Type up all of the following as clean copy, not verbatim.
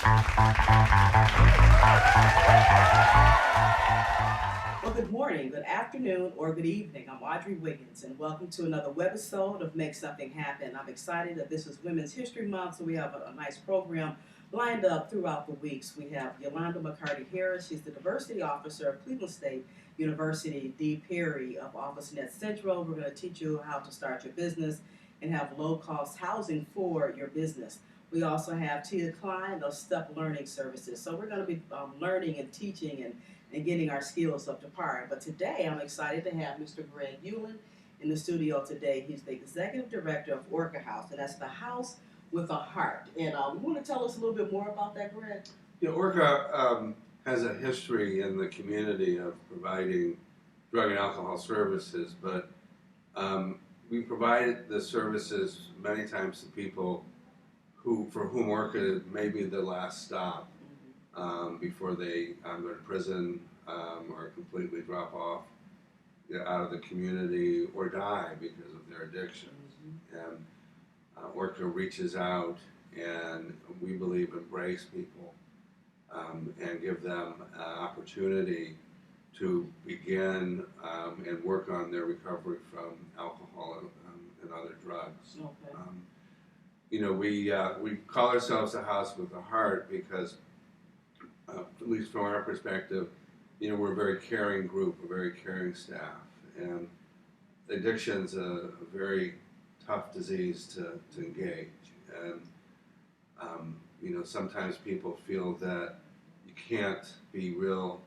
Well, good morning, good afternoon, or good evening. I'm Audrey Wiggins, and welcome to another webisode of Make Something Happen. I'm excited that this is Women's History Month, so we have a nice program lined up throughout the weeks. We have Yolanda McCarty Harris. She's the Diversity Officer of Cleveland State University. Dee Perry of OfficeNet Central. We're going to teach you how to start your business and have low-cost housing for your business. We also have Tia Klein of Step Learning Services. So we're going to be learning and teaching and getting our skills up to par. But today I'm excited to have Mr. Greg Uhland in the studio today. He's the Executive Director of ORCA House, and that's the House with a Heart. And you want to tell us a little bit more about that, Greg? Yeah, ORCA has a history in the community of providing drug and alcohol services, but we provide the services many times to people for whom ORCA may be the last stop before they go to prison or completely drop off out of the community or die because of their addictions. And ORCA reaches out and we believe embrace people and give them an opportunity to begin and work on their recovery from alcohol and other drugs. Okay. You know, we call ourselves a house with a heart because, at least from our perspective, you know, we're a very caring group, a very caring staff, and addiction's a very tough disease to engage. And you know, sometimes people feel that you can't be real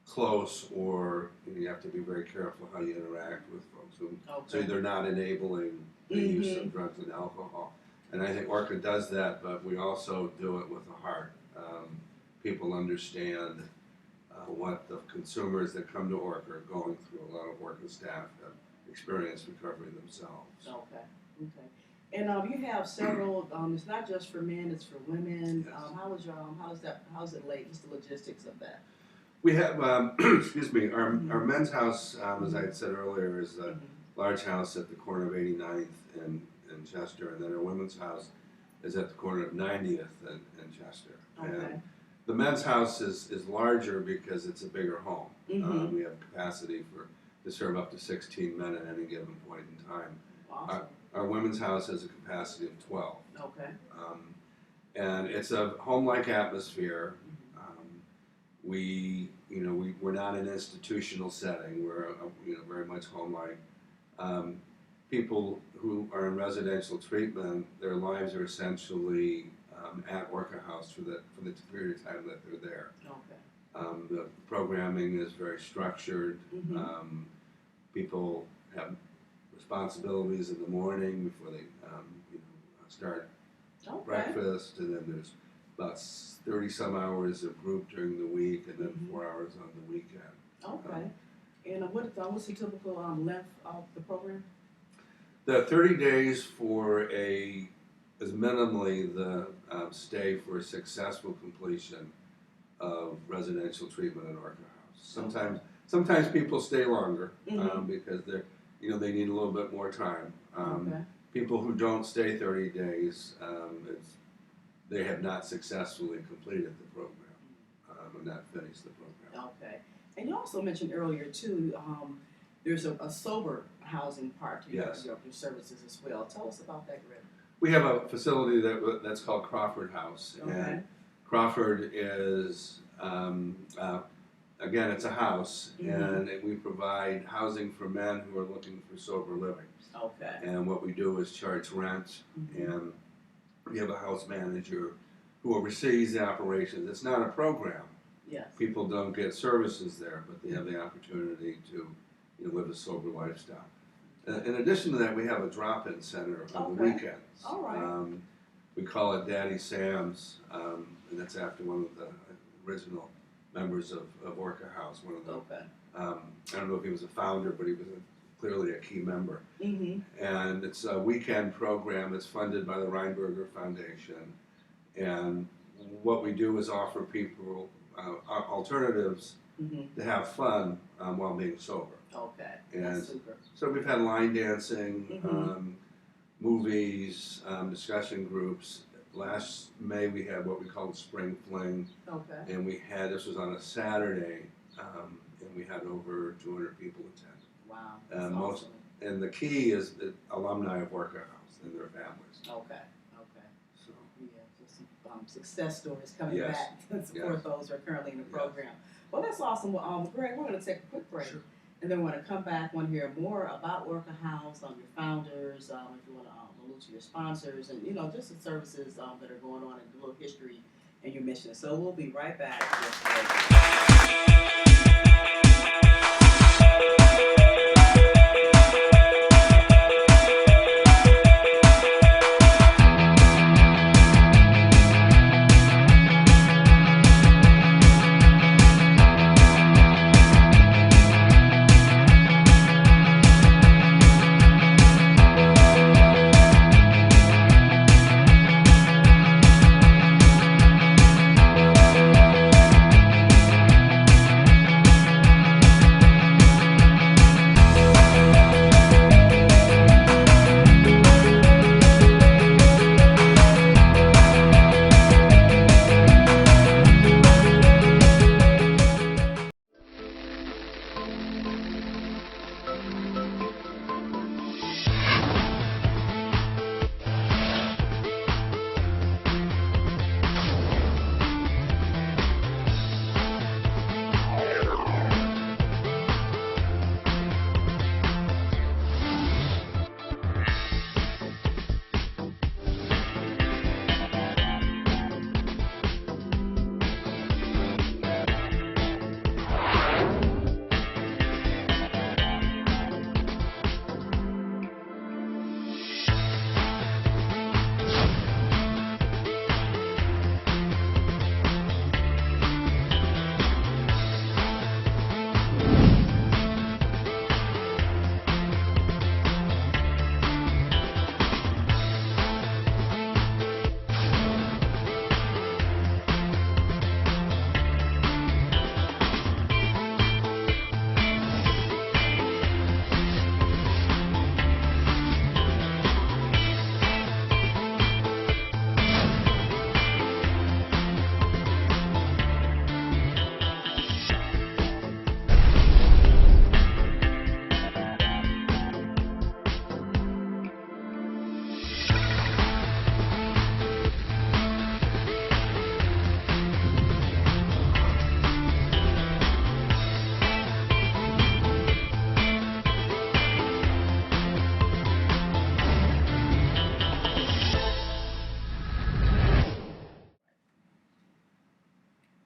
close, or you have to be very careful how you interact with folks. So they're not enabling the use of drugs and alcohol. And I think ORCA does that, but we also do it with a heart. People understand what the consumers that come to ORCA are going through. A lot of ORCA staff have experienced recovery themselves. Okay. Okay. And you have several. It's not just for men; it's for women. Yes. How's it laid? Just the logistics of that. We have, excuse me, our men's house, as I had said earlier, is a large house at the corner of 89th and Chester, and then our women's house is at the corner of 90th and Chester. Okay. And the men's house is larger because it's a bigger home. We have capacity to serve up to 16 men at any given point in time. Awesome. Our women's house has a capacity of 12. Okay. And it's a home-like atmosphere. We're not an institutional setting. We're very much home-like. People who are in residential treatment, their lives are essentially at ORCA House for the period of time that they're there. Okay. The programming is very structured. People have responsibilities in the morning before they start breakfast, and then there's about 30 some hours of group during the week, and then 4 hours on the weekend. Okay. And what's the typical length of the program? The 30 days is minimally the stay for a successful completion of residential treatment at ORCA House. Sometimes people stay longer because they need a little bit more time. People who don't stay 30 days, they have not successfully completed the program and not finished the program. Okay. And you also mentioned earlier too, there's a sober housing part to your services as well. Tell us about that, Greg. We have a facility that's called Crawford House, Okay. and Crawford is again, it's a house, and we provide housing for men who are looking for sober living. Okay. And what we do is charge rent, and we have a house manager who oversees the operations. It's not a program. Yes. People don't get services there, but they have the opportunity to live a sober lifestyle. In addition to that, we have a drop-in center on the weekends. All right. We call it Daddy Sam's, and that's after one of the original members of ORCA House. One of the, I don't know if he was a founder, but he was clearly a key member. And it's a weekend program. It's funded by the Reinberger Foundation. And what we do is offer people alternatives to have fun while being sober. Okay, and that's super. So we've had line dancing, movies, discussion groups, last May we had what we called Spring Fling, Okay. and this was on a Saturday, and we had over 200 people attend. Wow. That's Most, awesome. and the key is the alumni of ORCA House and their families. Okay. Okay. So, Yeah, just some success stories coming Yes. back to support Yes. those who are currently in the Yes. program. Well, that's awesome. Well, Greg, we're going to take a quick break. Sure. And then we're going to come back, want to hear more about ORCA House, your founders, if you want to allude to your sponsors, and, just the services that are going on and a little history and your mission. So we'll be right back.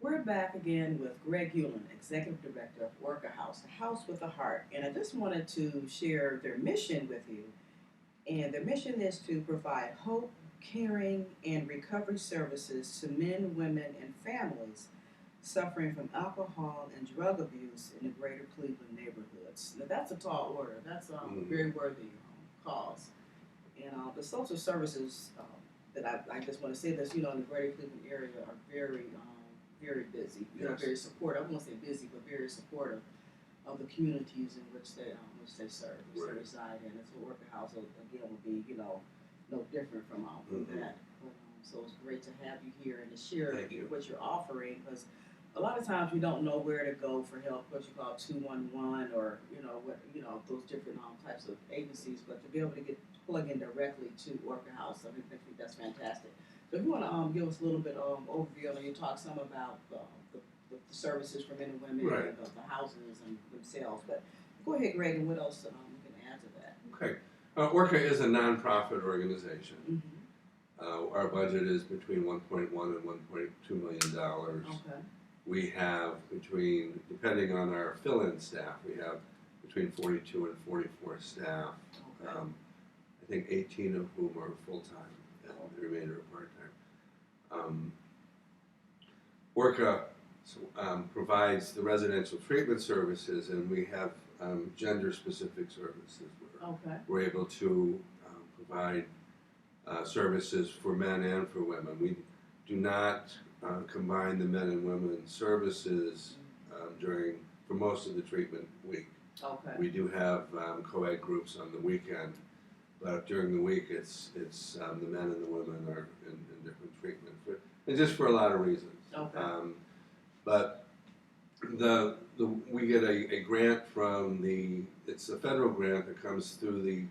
We're back again with Greg Uhland, Executive Director of ORCA House, a house with a heart. And I just wanted to share their mission with you. And their mission is to provide hope, caring, and recovery services to men, women, and families suffering from alcohol and drug abuse in the greater Cleveland neighborhoods. Now, that's a tall order. That's a very worthy cause. And the social services that I just want to say this, in the greater Cleveland area are very busy, Yes. very supportive. I won't say busy, but very supportive of the communities in which they serve, which they reside in. And so ORCA House again will be, no different from that. But, so it's great to have you here and to share what you're offering, because a lot of times we don't know where to go for help. What you call 211 or those different types of agencies, but to be able to plug in directly to ORCA House, I think that's fantastic. So if you want to give us a little bit of overview, and you talk some about the services for men and women, Right. and the houses and themselves. But go ahead, Greg, and what else we can add to that? Okay. ORCA is a nonprofit organization. Mm-hmm. Our budget is between $1.1 and $1.2 million. Okay. We have depending on our fill-in staff, we have between 42 and 44 staff. Okay. I think 18 of whom are full-time, and the remainder are part-time. ORCA provides the residential treatment services, and we have gender-specific services. We're able to provide services for men and for women. We do not combine the men and women services for most of the treatment week. Okay. We do have co-ed groups on the weekend, but during the week it's the men and the women are in different treatment, and just for a lot of reasons. Okay. But we get a grant from it's a federal grant that comes through the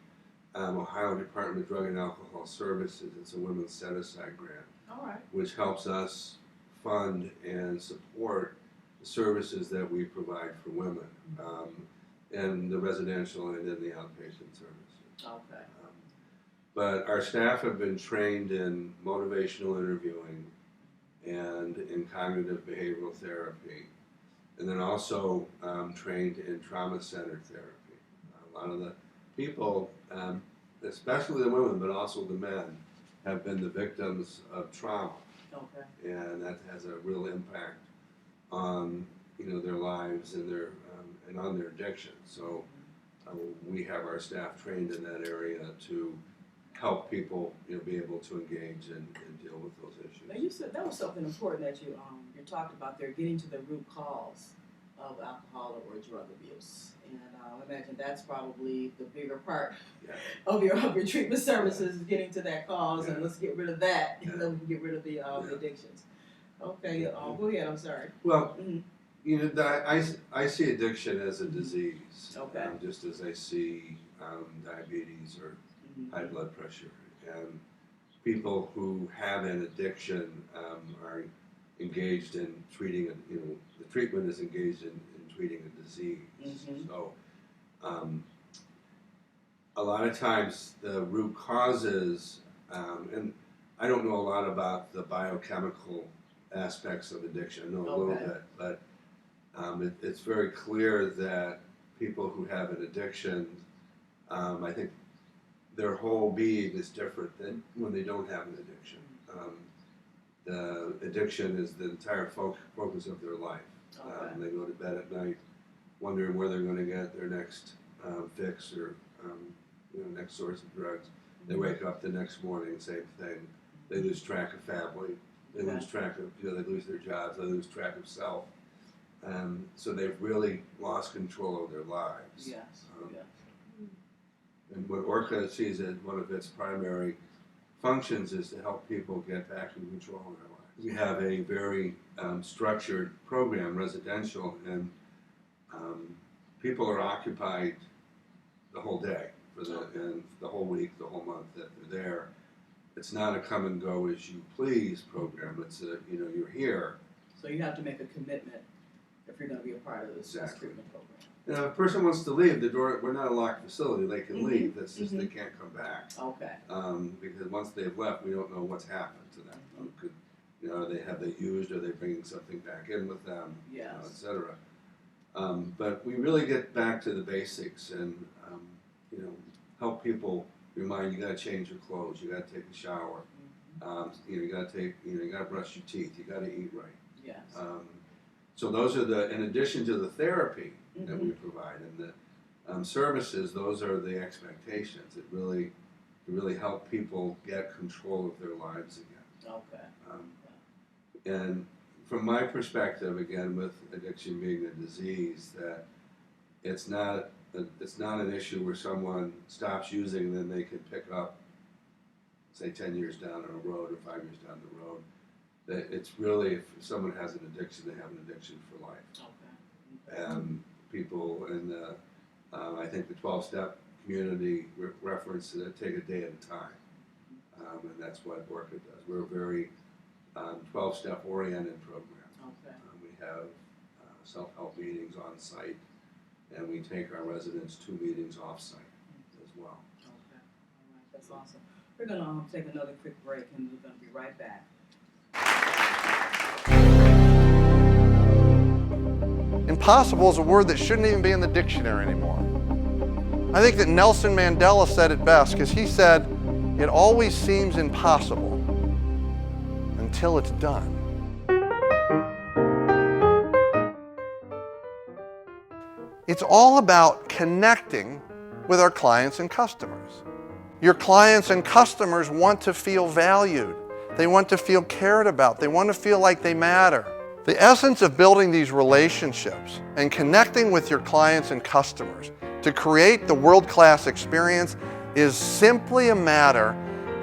Ohio Department of Drug and Alcohol Services. It's a women's set-aside grant, All right. which helps us fund and support the services that we provide for women, in the residential and in the outpatient services. Okay. But our staff have been trained in motivational interviewing and in cognitive behavioral therapy, and then also trained in trauma-centered therapy. A lot of the people, especially the women, but also the men, have been the victims of trauma. Okay. And that has a real impact on their lives and their and on their addiction. So we have our staff trained in that area to help people be able to engage and deal with those issues. Now you said that was something important that you talked about there, getting to the root cause of alcohol or drug abuse, and I imagine that's probably the bigger part of your treatment services, is getting to that cause, and let's get rid of that, and then we can get rid of the addictions. Okay, go ahead. I'm sorry. Well, I see addiction as a disease, okay. Just as I see diabetes or high blood pressure, and people who have an addiction are engaged in treating it. The treatment is engaged in treating a disease. So a lot of times the root causes, and I don't know a lot about the biochemical aspects of addiction. I know a little bit, but it's very clear that people who have an addiction, I think their whole being is different than when they don't have an addiction. The addiction is the entire focus of their life. They go to bed at night wondering where they're going to get their next fix or next source of drugs. They wake up the next morning, same thing. They lose track of family. They lose track of, they lose their jobs. They lose track of self. So they've really lost control of their lives. Yes. And what ORCA sees as one of its primary functions is to help people get back in control of their lives. We have a very structured program, residential, and people are occupied the whole day and the whole week, the whole month that they're there. It's not a come and go as you please program. It's you're here. So you have to make a commitment if you're going to be a part of this treatment program. If a person wants to leave, the door, we're not a locked facility, they can leave. That's just they can't come back. Okay. Because once they've left, we don't know what's happened to them. Are they used? Are they bringing something back in with them? Yes. Etc. But we really get back to the basics and help people remind you got to change your clothes, you got to take a shower, you got to brush your teeth, you got to eat right. Yes. So those are in addition to the therapy that we provide and the services, those are the expectations. It really help people get control of their lives again. Okay. And from my perspective, again, with addiction being a disease, that it's not an issue where someone stops using and then they can pick up, say, 10 years down the road or 5 years down the road. That it's really, if someone has an addiction, they have an addiction for life. Okay. And people in the, I think the 12-step community reference to take a day at a time. And that's what ORCA does. We're a very 12-step oriented program. Okay. We have self-help meetings on site, and we take our residents to meetings off-site as well. Okay. All right. That's awesome. We're going to take another quick break, and we're going to be right back. Impossible is a word that shouldn't even be in the dictionary anymore. I think that Nelson Mandela said it best, because he said, "It always seems impossible until it's done." It's all about connecting with our clients and customers. Your clients and customers want to feel valued. They want to feel cared about. They want to feel like they matter. The essence of building these relationships and connecting with your clients and customers to create the world-class experience, is simply a matter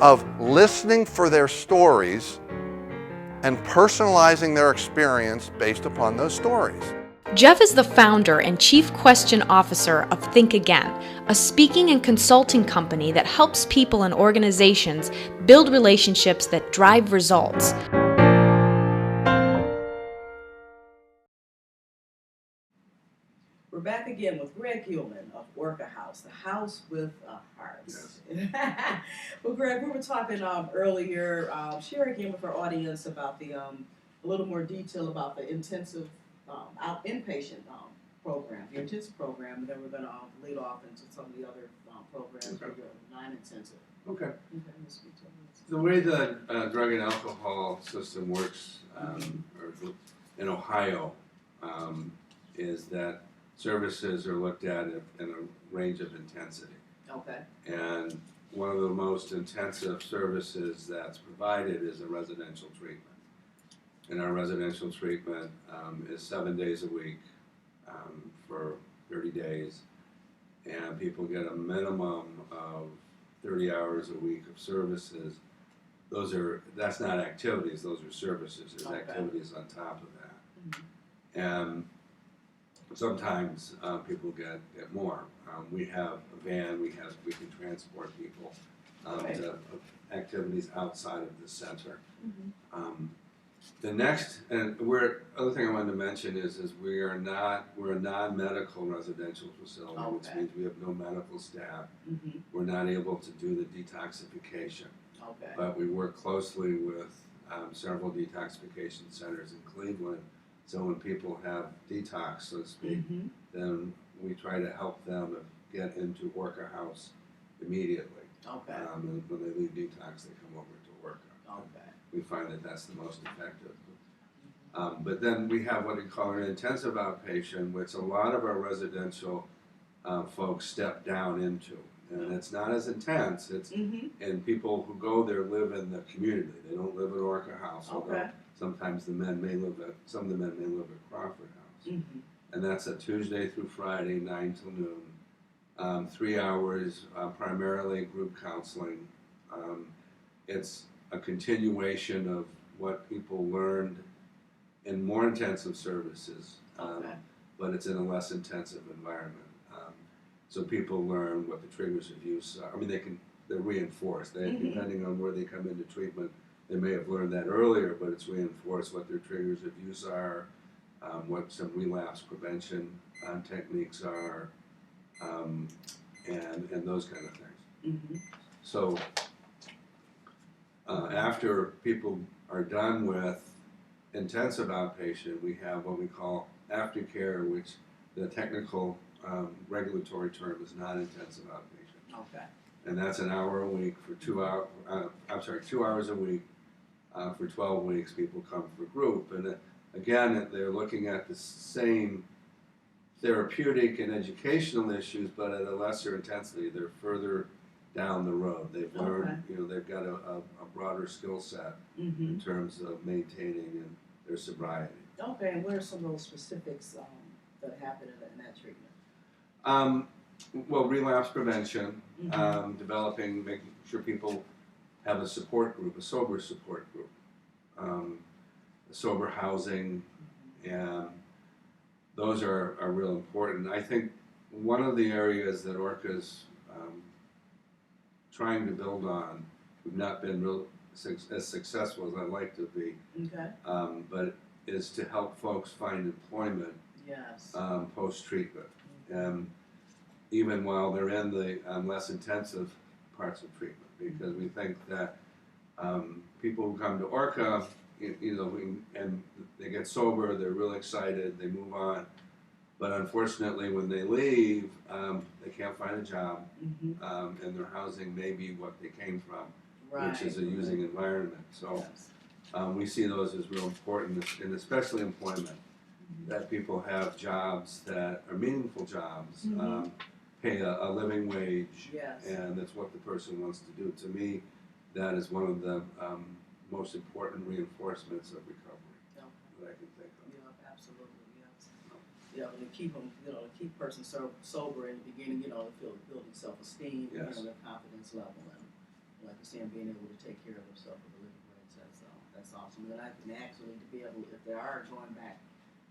of listening for their stories and personalizing their experience based upon those stories. Jeff is the founder and chief question officer of Think Again, a speaking and consulting company that helps people and organizations build relationships that drive results. We're back again with Greg Uhland of ORCA House, the house with a heart. Yes. Well, Greg, we were talking earlier. Share again with our audience about the a little more detail about the intensive inpatient program, the intensive program, and then we're going to lead off into some of the other programs, Okay. non-intensive. Okay. Okay, let's speak to them. The way the drug and alcohol system works or in Ohio is that services are looked at in a range of intensity. Okay. And one of the most intensive services that's provided is a residential treatment. And our residential treatment is 7 days a week for 30 days. And people get a minimum of 30 hours a week of services. That's not activities, those are services. There's Okay. activities on top of that. Mm-hmm. And sometimes people get more. We have a van, we can transport people Okay. to activities outside of the center. Mm-hmm. The next, other thing I wanted to mention is we're a non-medical residential facility, which Okay. means we have no medical staff. Mm-hmm. We're not able to do the detoxification, Okay. but we work closely with several detoxification centers in Cleveland. So when people have detox, so to speak, Mm-hmm. then we try to help them get into ORCA House immediately. Okay. And when they leave detox, they come over to ORCA. Okay. We find that that's the most effective. But then we have what we call an intensive outpatient, which a lot of our residential folks step down into. And it's not as intense. It's Mm-hmm. and people who go there live in the community. They don't live at ORCA House, although Okay. sometimes some of the men may live at Crawford House. Mm-hmm. And that's a Tuesday through Friday, 9 till noon. 3 hours, primarily group counseling. It's a continuation of what people learned in more intensive services, Okay. but it's in a less intensive environment. So people learn what the triggers of use are. I mean, they're reinforced. Mm-hmm. Depending on where they come into treatment, they may have learned that earlier, but it's reinforced what their triggers of use are, what some relapse prevention techniques are, and those kind of things. Mm-hmm. So after people are done with intensive outpatient, we have what we call aftercare, which the technical regulatory term is non-intensive outpatient. Okay. And that's an hour a week for 2 hours. 2 hours a week for 12 weeks. People come for group, and again, they're looking at the same therapeutic and educational issues, but at a lesser intensity. They're further down the road. They've learned, they've got a broader skill set Mm-hmm. in terms of maintaining their sobriety. Okay, and what are some of those specifics that happen in that treatment? Well, relapse prevention, Mm-hmm. making sure people have a support group, a sober support group, sober housing, and those are real important. I think one of the areas that ORCA's trying to build on, we've not been as successful as I'd like to be, Okay. but is to help folks find employment Yes. post-treatment. Even while they're in the less intensive parts of treatment, because we think that people who come to ORCA, and they get sober, they're really excited, they move on, but unfortunately when they leave, they can't find a job, Mm-hmm. and their housing may be what they came from, Right. which is a using environment. So Yes. we see those as real important, and especially employment, that people have jobs that are meaningful jobs, Mhm. pay a living wage, Yes. and that's what the person wants to do. To me, that is one of the most important reinforcements of recovery Yeah. that I can think of. Yeah, absolutely. Yes. you know, to keep them, you know, to keep a person sober in the beginning, you know, to building self-esteem, Yes. you know, their confidence level, and like you're saying, being able to take care of themselves with a living wage. That's awesome. And I can actually to be able, if they are going back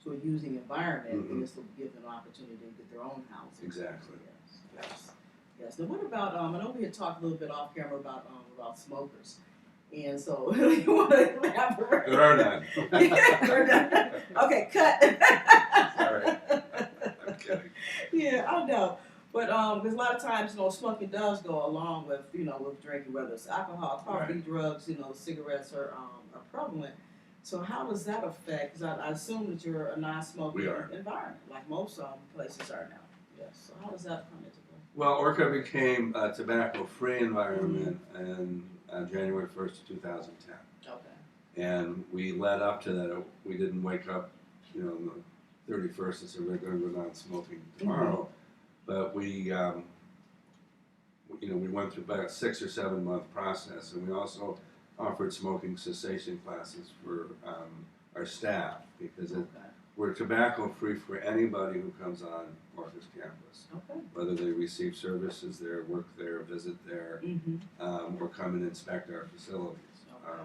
to a using environment, then this will give them an opportunity to get their own housing. Exactly. Yes. Now, what about? I know we had talked a little bit off camera about smokers, and so you want to elaborate? There are none. Yeah, there are none. Okay, cut. Sorry. I'm kidding. Yeah, I know. But there's a lot of times, you know, smoking does go along with, you know, with drinking, whether it's alcohol, coffee, Right. drugs, you know, cigarettes are prevalent. So how does that affect? Because I assume that you're a non-smoking We are. environment, like most places are now. Yes. So how does that come into play? Well, ORCA became a tobacco-free environment in January 1st, 2010. Okay. And we led up to that. We didn't wake up, you know, on the 31st and say we're going to go non-smoking tomorrow. But we, you know, we went through about a 6 or 7 month process, and we also offered smoking cessation classes for our staff because we're tobacco-free for anybody who comes on ORCA's campus. Okay. Whether they receive services there, work there, visit there, or come and inspect our facilities.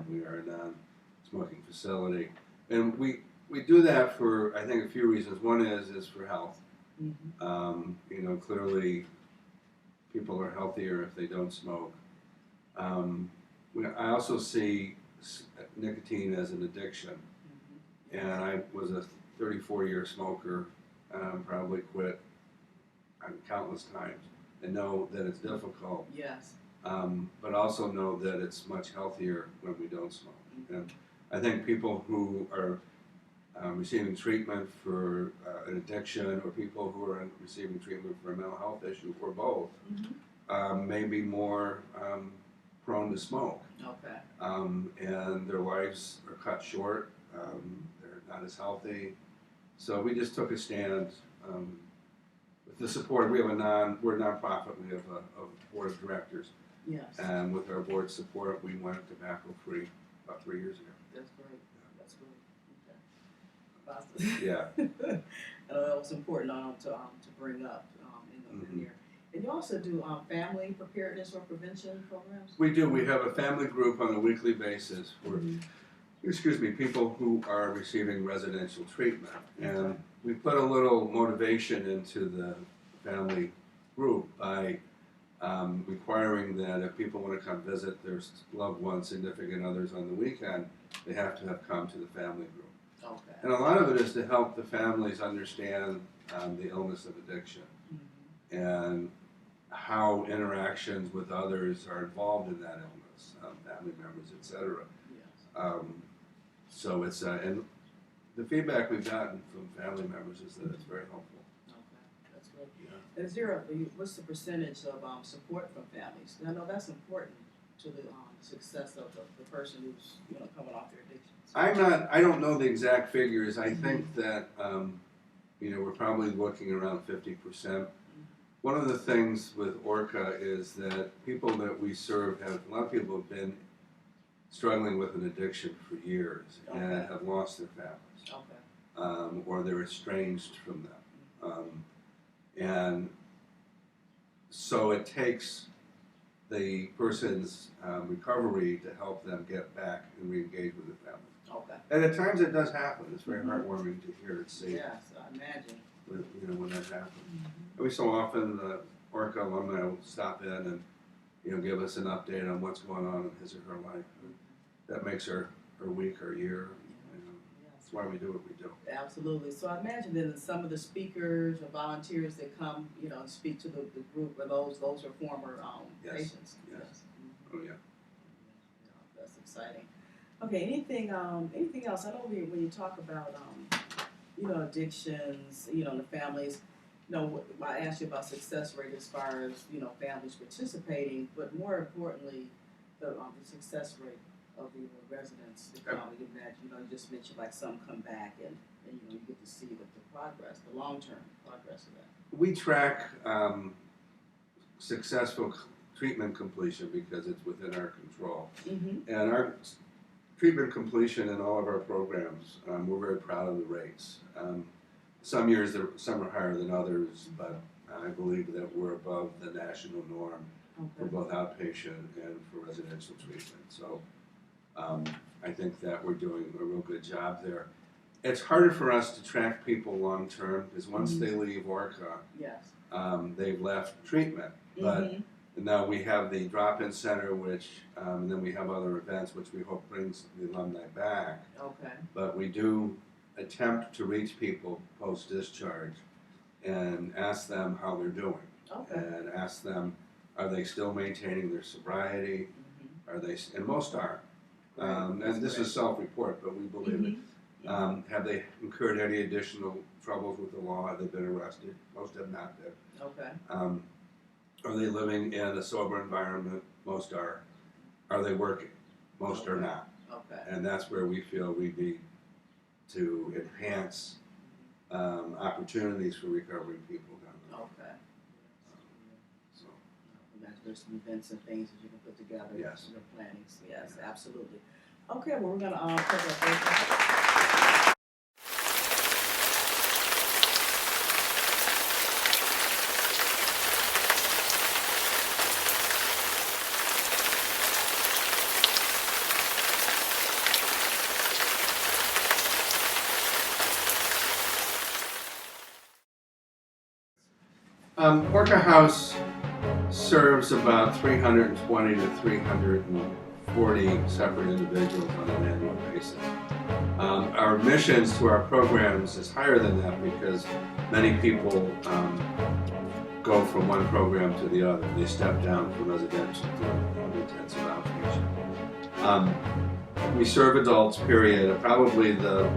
We are a non-smoking facility. And we do that for, I think, a few reasons. One is for health. You know, clearly people are healthier if they don't smoke. I also see nicotine as an addiction. And I was a 34-year smoker, probably quit countless times, and know that it's difficult. Yes. But also know that it's much healthier when we don't smoke. And I think people who are receiving treatment for an addiction, or people who are receiving treatment for a mental health issue, or both, may be more prone to smoke. Okay. And their lives are cut short. They're not as healthy. So we just took a stand with the support. We're a nonprofit. We have a board of directors. Yes. And with our board support, we went tobacco-free about 3 years ago. That's great. That's great. Okay. Yeah. That was important to bring up in here. And you also do family preparedness or prevention programs? We do. We have a family group on a weekly basis for, people who are receiving residential treatment. And we put a little motivation into the family group by requiring that if people want to come visit their loved ones, significant others on the weekend, they have to have come to the family group. Okay. And a lot of it is to help the families understand the illness of addiction and how interactions with others are involved in that illness, family members, etc. Yes. So it's and the feedback we've gotten from family members is that it's very helpful. Okay, that's great. Yeah. Is there what's the percentage of support from families? I know that's important to the success of the person who's coming off their addictions. I don't know the exact figures. I think that we're probably looking around 50%. One of the things with ORCA is that people that we serve a lot of people have been struggling with an addiction for years and have lost their families, or they're estranged from them, and so it takes the person's recovery to help them get back and re-engage with the family. Okay. And at times it does happen. It's very heartwarming to hear it say. Yes, I imagine. When that happens. Every so often, the ORCA alumni will stop in and give us an update on what's going on in his or her life. That makes her week or year. That's why we do what we do. Absolutely. So I imagine that some of the speakers or volunteers that come, and speak to the group, or those are former patients. Yes. Oh yeah. That's exciting. Okay. Anything else? I know when you talk about addictions, the families. I asked you about success rate as far as families participating, but more importantly, the success rate of the residents. You just mentioned like some come back and you get to see the progress, the long-term progress of that. We track successful treatment completion because it's within our control, and our treatment completion in all of our programs, we're very proud of the rates. some years, some are higher than others, but I believe that we're above the national norm for both outpatient and for residential treatment. So I think that we're doing a real good job there. It's harder for us to track people long term because once they leave ORCA, Yes. they've left treatment. But now we have the drop-in center, which and then we have other events, which we hope brings the alumni back. Okay. But we do attempt to reach people post-discharge and ask them how they're doing. Okay. And ask them, are they still maintaining their sobriety? Are they? And most are. And this is self-report, but we believe it. Have they incurred any additional troubles with the law? Have they been arrested? Most have not been. Okay. Are they living in a sober environment? Most are. Are they working? Most are not. Okay. And that's where we feel we need to enhance opportunities for recovering people down the road. Okay. So, Imagine there's some events and things that you can put together. Yes. Your plannings. Yes, absolutely. Okay, well, we're gonna take a break. ORCA House serves about 320 to 340 separate individuals on an annual basis. Our admissions to our programs is higher than that because many people go from one program to the other. They step down from residential to intensive outpatient. We serve adults, period, probably the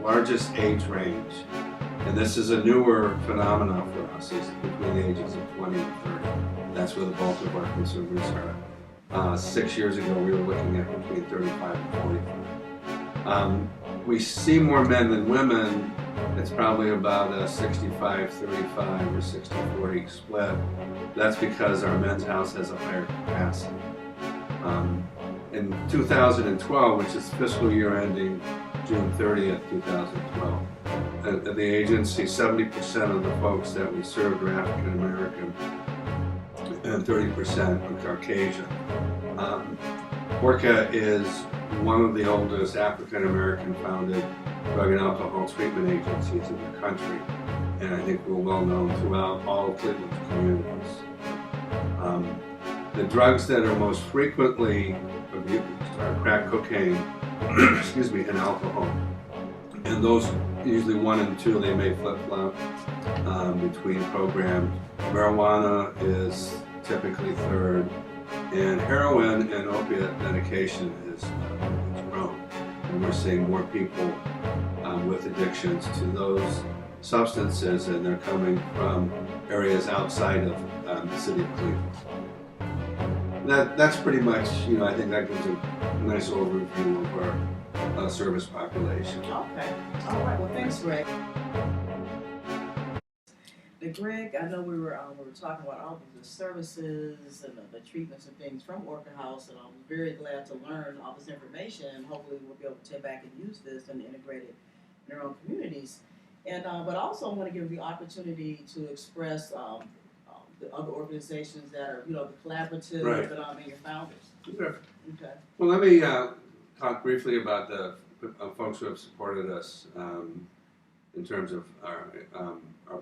largest age range. And this is a newer phenomenon for us, is between the ages of 20 and 30. That's where the bulk of our consumers are. 6 years ago, we were looking at between 35 and 45. We see more men than women. It's probably about a 65-35 or 60-40 split. That's because our men's house has a higher capacity. In 2012, which is fiscal year ending June 30th, 2012, at the agency, 70% of the folks that we served were African American and 30% were Caucasian. ORCA is one of the oldest African American founded drug and alcohol treatment agencies in the country, and I think we're well known throughout all of Cleveland's communities. The drugs that are most frequently abused are crack cocaine, excuse me, and alcohol. And those, usually 1 and 2, they may flip-flop between programs. Marijuana is typically third, and heroin and opiate medication is grown. And we're seeing more people with addictions to those substances, and they're coming from areas outside of the city of Cleveland. That's pretty much, I think that gives a nice overview of our service population. Okay. All right. Well, thanks, Greg. Now, Greg, I know we were talking about all of the services and the treatments and things from ORCA House, and I'm very glad to learn all this information. And hopefully, we'll be able to take back and use this and integrate it in our own communities. And but also, I want to give you the opportunity to express the other organizations that are, the collaborative, Right. and your founders. Okay. Okay. Well, let me talk briefly about the folks who have supported us in terms of our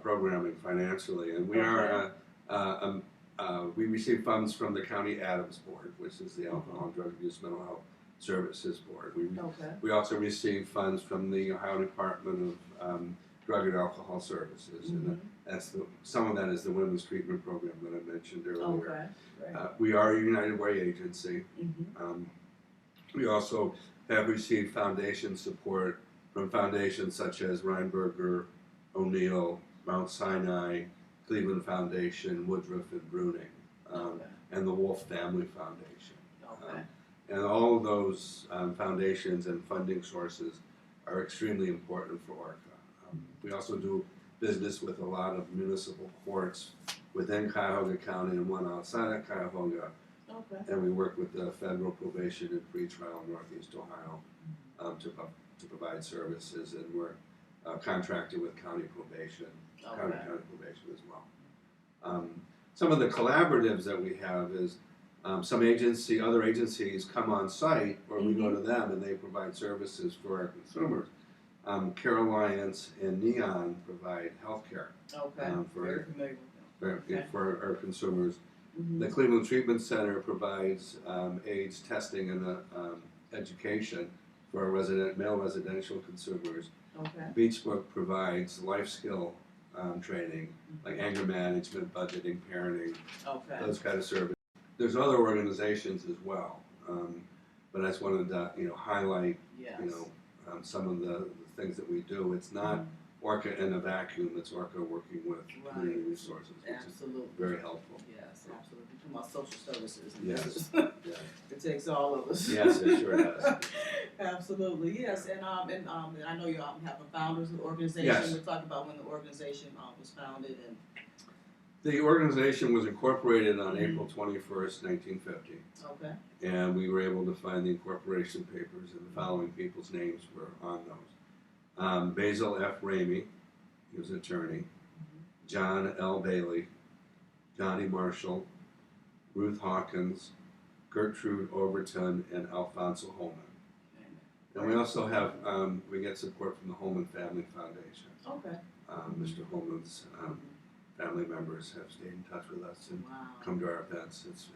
programming financially, and we are we receive funds from the County Adams Board, which is the Alcohol and Drug Abuse Mental Health Services Board. We also receive funds from the Ohio Department of Drug and Alcohol Services, and some of that is the women's treatment program that I mentioned earlier. Okay. Right. We are a United Way agency. We also have received foundation support from foundations such as Reinberger, O'Neill, Mount Sinai, Cleveland Foundation, Woodruff and Bruning, and the Wolf Family Foundation. Okay. And all of those foundations and funding sources are extremely important for ORCA. We also do business with a lot of municipal courts within Cuyahoga County and one outside of Cuyahoga. Okay. And we work with the Federal Probation and Pretrial in Northeast Ohio to provide services. And we're contracted with county probation, Okay. county probation as well. Some of the collaboratives that we have is other agencies come on site, or we go to them and they provide services for our consumers. Carolines and Neon provide healthcare Okay. Very familiar with them. for our consumers. Mm-hmm. The Cleveland Treatment Center provides AIDS testing and education for our male residential consumers. Okay. Beachbrook provides life skill training, like anger management, budgeting, parenting, Okay. those kind of services. There's other organizations as well, but I just wanted to highlight Yes. some of the things that we do. It's not ORCA in a vacuum. It's ORCA working with community resources, which Absolutely. is very helpful. Yes, absolutely. Talking about social services. Yes. Yeah. It takes all of us. Yes, it sure does. Absolutely, yes. And I know you have a founders of the organization. Yes. We'll talk about when the organization was founded and. The organization was incorporated on April 21st, 1950, Okay. and we were able to find the incorporation papers, and the following people's names were on those. Basil F. Ramey, he was an attorney. John L. Bailey, Johnny Marshall, Ruth Hawkins, Gertrude Overton, and Alfonso Holman. And we also have, we get support from the Holman Family Foundation. Okay. Mr. Holman's family members have stayed in touch with us and Wow. come to our events. It's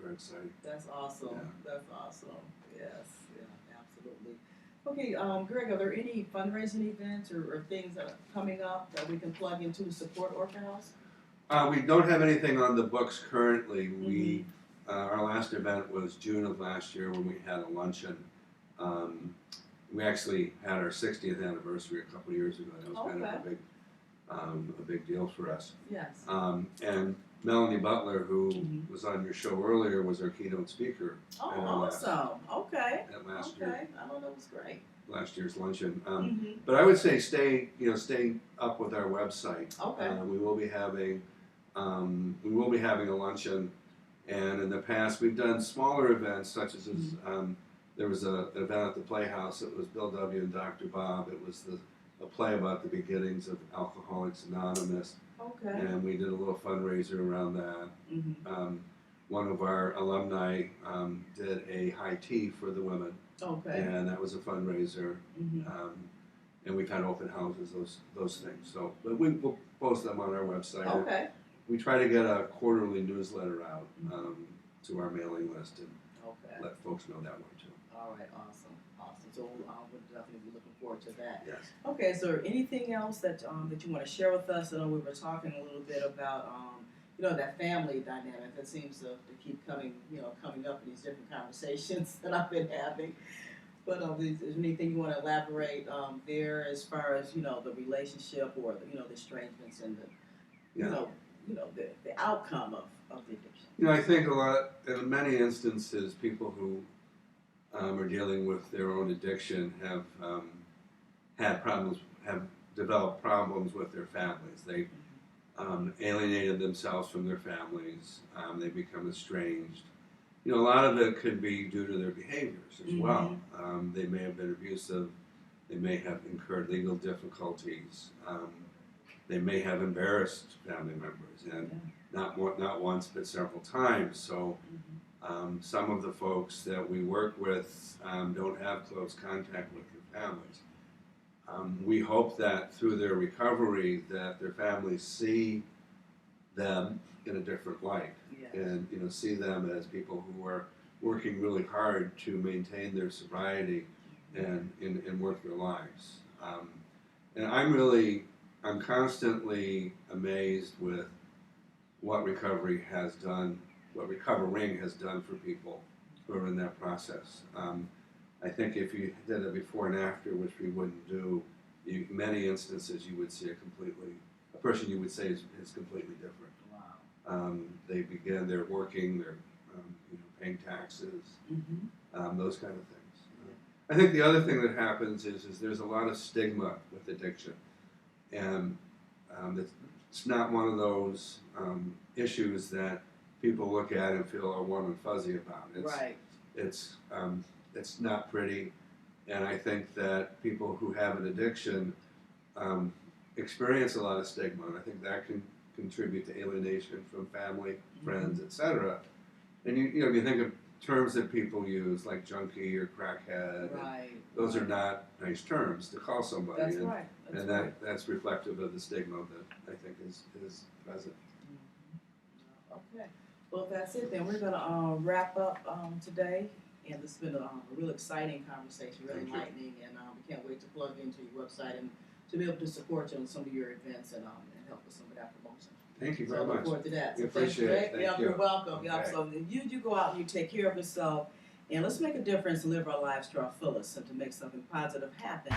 very exciting. That's awesome. Yeah. That's awesome. Yes. Yeah. Absolutely. Okay, Greg, are there any fundraising events or things that are coming up that we can plug into to support ORCA House? We don't have anything on the books currently. We our last event was June of last year when we had a luncheon. We actually had our 60th anniversary a couple of years ago. That was kind of a big deal for us. Yes. And Melanie Butler, who was on your show earlier, was our keynote speaker. Oh, at our last- awesome. Okay. At last Okay. I know that was great. last year's luncheon. Mm-hmm. But I would say stay up with our website. Okay. We will be having a luncheon, and in the past we've done smaller events such as there was an event at the Playhouse. It was Bill W. and Dr. Bob. It was a play about the beginnings of Alcoholics Anonymous, Okay. and we did a little fundraiser around that. Mm-hmm. One of our alumni did a high tea for the women, Okay. and that was a fundraiser. Mm-hmm. And we've had open houses, those things. So, but we'll post them on our website. Okay. We try to get a quarterly newsletter out to our mailing list and Okay. let folks know that way too. All right. Awesome. So we'll definitely be looking forward to that. Yes. Okay. So, anything else that you want to share with us? I know we were talking a little bit about that family dynamic that seems to keep coming up in these different conversations that I've been having. But is there anything you want to elaborate there as far as the relationship or the estrangements and the outcome of the addiction? I think in many instances, people who are dealing with their own addiction have developed problems with their families. They alienated themselves from their families. They become estranged. A lot of it could be due to their behaviors as well. They may have been abusive. They may have incurred legal difficulties. They may have embarrassed family members, and not once but several times. So some of the folks that we work with don't have close contact with their families. We hope that through their recovery that their families see them in a different light, and see them as people who are working really hard to maintain their sobriety and work their lives. And I'm constantly amazed with what recovering has done for people who are in that process. I think if you did a before and after, which we wouldn't do, in many instances you would see a person you would say is completely different. Wow. They're working, they're paying taxes, those kind of things. I think the other thing that happens is there's a lot of stigma with addiction, and it's not one of those issues that people look at and feel warm and fuzzy about. It's not pretty, and I think that people who have an addiction experience a lot of stigma, and I think that can contribute to alienation from family, friends, etc. And if you think of terms that people use like junkie or crackhead, Right. those are not nice terms to call somebody. That's right. That's and right. that's reflective of the stigma that I think is present. Okay. Well, if that's it, then we're going to wrap up today. And this has been a real exciting conversation, really Thank you. enlightening, and we can't wait to plug into your website and to be able to support you on some of your events and help with some of that promotion. Thank you So very I look much. forward to that. We So thanks, appreciate it. Greg. Thank You're you. welcome. Yeah, Okay. so you go out and you take care of yourself, and let's make a difference and live our lives to our fullest and to make something positive happen.